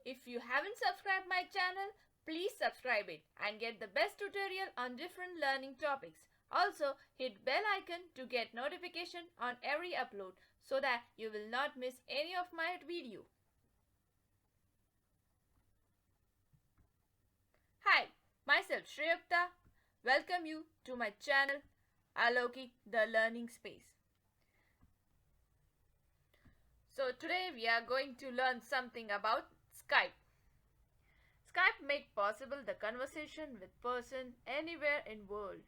If you haven't subscribed my channel, please subscribe it and get the best tutorial on different learning topics. Also, hit bell icon to get notification on every upload so that you will not miss any of my video. Hi, myself Shreyupta. Welcome you to my channel Alokik the Learning Space. So today we are going to learn something about Skype. Skype makes possible the conversation with person anywhere in world.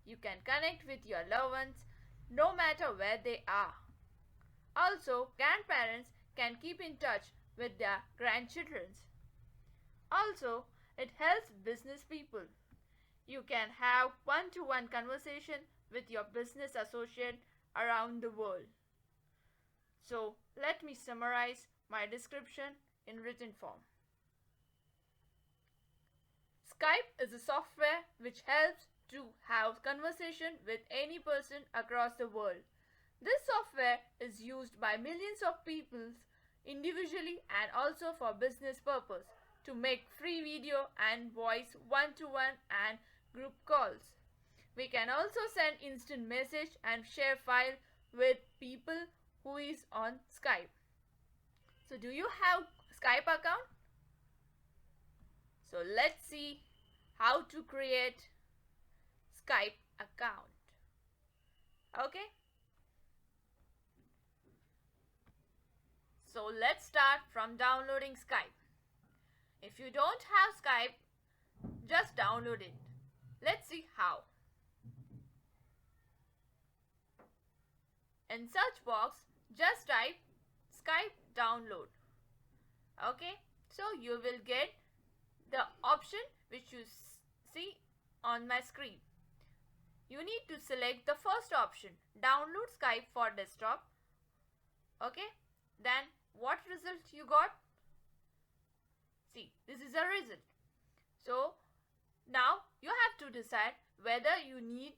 You can connect with your loved ones no matter where they are. Also, grandparents can keep in touch with their grandchildren. Also, it helps business people. You can have one-to-one conversation with your business associate around the world. So, let me summarize my description in written form. Skype is a software which helps to have conversation with any person across the world. This software is used by millions of people individually and also for business purpose to make free video and voice one-to-one and group calls. We can also send instant message and share file with people who is on Skype. So do you have Skype account? So let's see how to create Skype account. Okay? So let's start from downloading Skype. If you don't have Skype, just download it. Let's see how. In search box, just type Skype download. Okay, so you will get the option which you see on my screen. You need to select the first option, download Skype for desktop. Okay, then what result you got? See, this is a result. So now you have to decide whether you need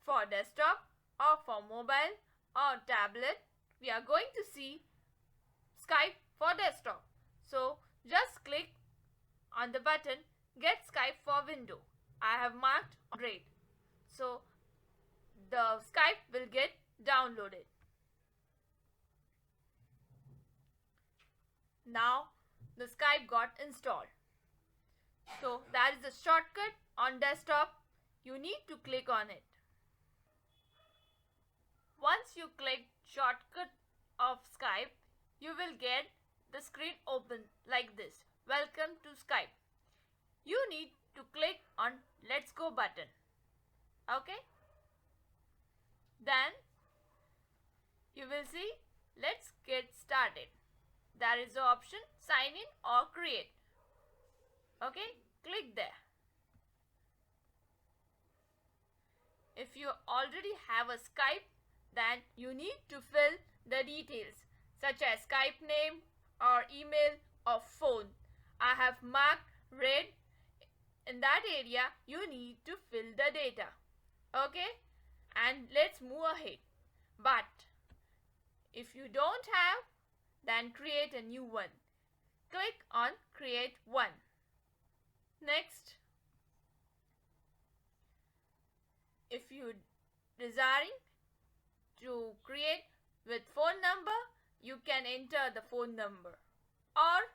for desktop or for mobile or tablet. We are going to see Skype for desktop. So just click on the button Get Skype for Window. I have marked on red. So the Skype will get downloaded. Now the Skype got installed. So that is the shortcut on desktop. You need to click on it. Once you click shortcut of Skype, you will get the screen open like this. Welcome to Skype. You need to click on Let's Go button. Okay? Then you will see Let's get started. There is the option sign in or create. Okay? Click there. If you already have a Skype, then you need to fill the details such as Skype name or email or phone. I have marked red. In that area, you need to fill the data. Okay? And let's move ahead. But if you don't have, then create a new one. Click on create one. Next, if you desiring to create with phone number, you can enter the phone number or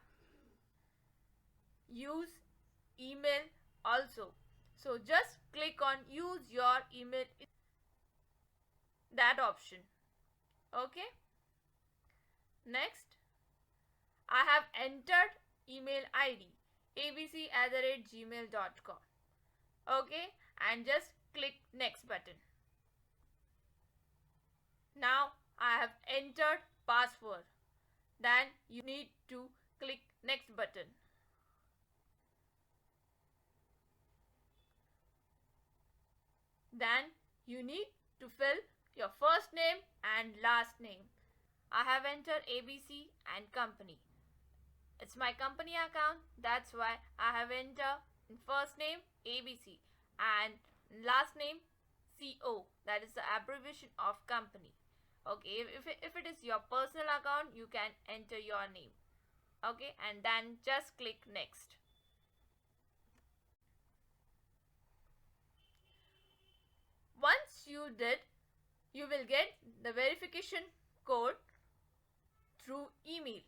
use email also. So just click on use your email, that option. Okay. Next, I have entered email ID abc@gmail.com. Okay, and just click next button. Now I have entered password. Then you need to click next button. Then you need to fill your first name and last name. I have entered ABC and company. It's my company account, that's why I have entered first name ABC and last name CO, that is the abbreviation of company. Okay, if it is your personal account, you can enter your name. Okay, and then just click next. Once you did, you will get the verification code through email.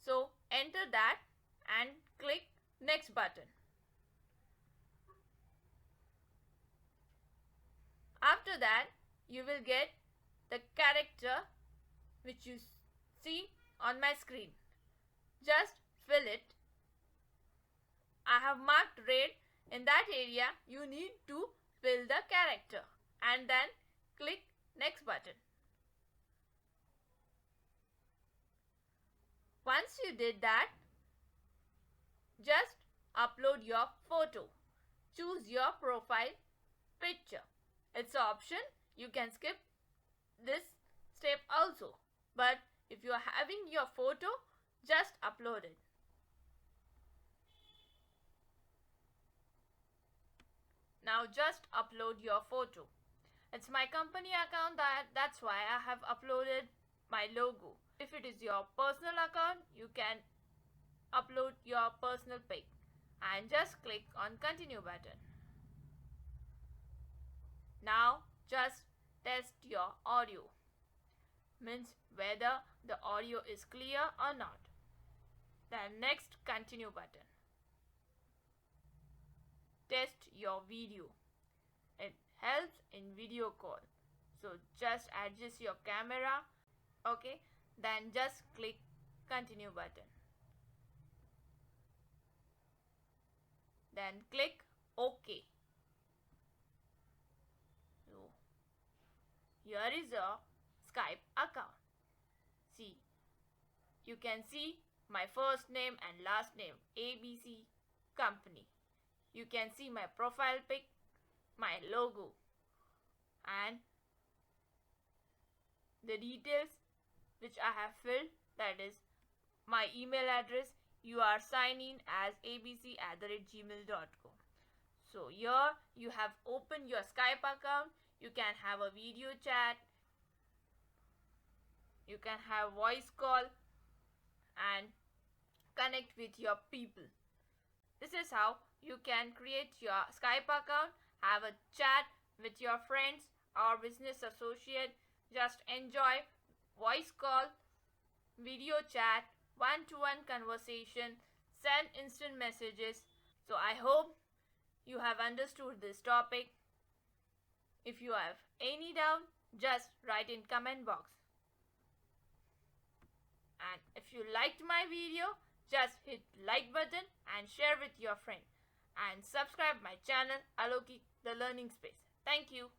So enter that and click next button. After that, you will get the character which you see on my screen. Just fill it. I have marked red. In that area, you need to fill the character and then click next button. Once you did that, just upload your photo. Choose your profile picture. It's an option. You can skip this step also. But if you are having your photo, just upload it. Now just upload your photo. It's my company account, that's why I have uploaded my logo. If it is your personal account, you can upload your personal pic and just click on continue button. Now just test your audio. Means whether the audio is clear or not. Then next continue button. Test your video. It helps in video call. So just adjust your camera. Okay, then just click continue button. Then click OK. So here is a Skype account. See, you can see my first name and last name, ABC Company. You can see my profile pic, my logo, and the details which I have filled, that is my email address. You are signing in as abc@gmail.com. So here you have opened your Skype account. You can have a video chat. You can have voice call and connect with your people. This is how you can create your Skype account, have a chat with your friends or business associate. Just enjoy voice call, video chat, one-to-one conversation, send instant messages. So I hope you have understood this topic. If you have any doubt, just write in comment box. And if you liked my video, just hit like button and share with your friend. And subscribe my channel Alokik the Learning Space. Thank you.